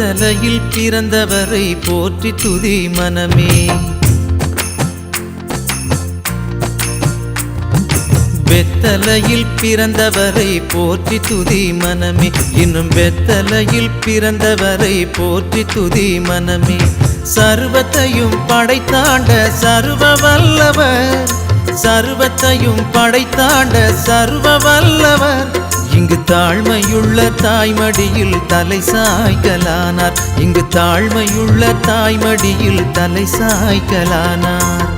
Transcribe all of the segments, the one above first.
பெத்தலையில் பிறந்தவரை போற்றி துதி மனமே. பெத்தலையில் பிறந்தவரை போற்றி துதி மனமே. இன்னும் பெத்தலையில் பிறந்தவரை போற்றி துதி மனமே. சர்வத்தையும் படைத்தாண்ட சர்வ வல்லவர், சர்வத்தையும் படைத்தாண்ட சர்வ வல்லவர். இங்கு தாழ்மையுள்ள தாய்மடியில் தலை சாய்க்கலானார். இங்கு தாழ்மையுள்ள தாய்மடியில் தலை சாய்க்கலானார்.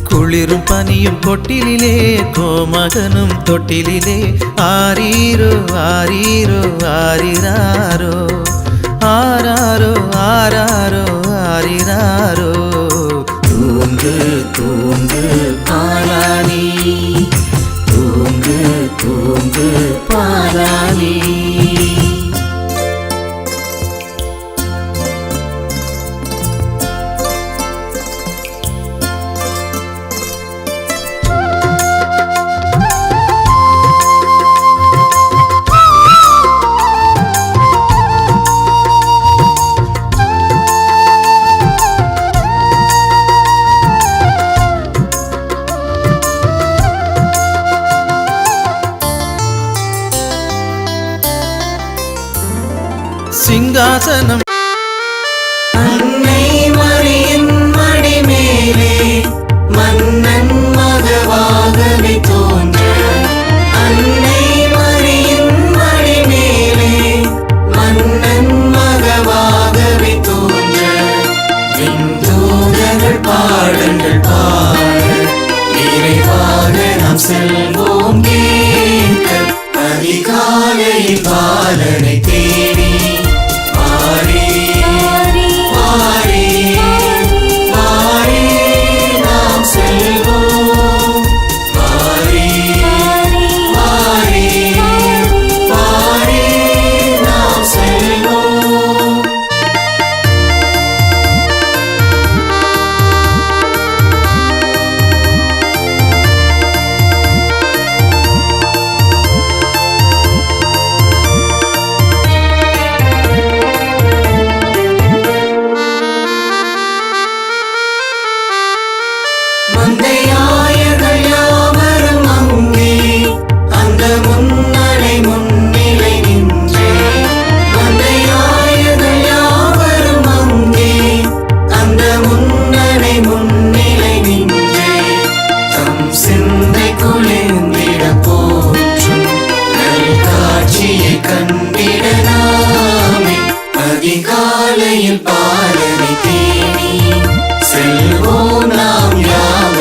குளிரும் பனியும் கொட்டிலே, கோமகனும் தொட்டிலே. ஆரீரோ ஆரீரோ ஆரிராரோ, ஆராரோ ஆராரோ ஆரிராரோ. தூங்கு தூங்கு பாலானி, தூங்கு தூங்கு பாலானி. சிங்காசனம் அன்னை மரியின் மடி மேலே மன்னன் மகவாகவே தோன்ற. அன்னை மரியின் மடி மேலே மன்னன் மகவாகவே தோன்ற. விண்தூதர்கள் பாடல்கள் பாட நிறைவாக நாம் செல்வோம் கேட்க. அதிகாலையில் பாலனை தேடி மந்தையாயர்கள் யாவரும் அங்கே அந்த முன்னணை முன்னிலை நின்றே. மந்தையாயர்கள் யாவரும் அங்கே அந்த முன்னணை முன்னிலை நின்றே. தம் சிந்தை குளிர்ந்திட போற்றும் நல் காட்சியை கண்டிட நாமே. அதிகாலையில் பாலனை தேடி செல்வோம் நாம் யாவரும்.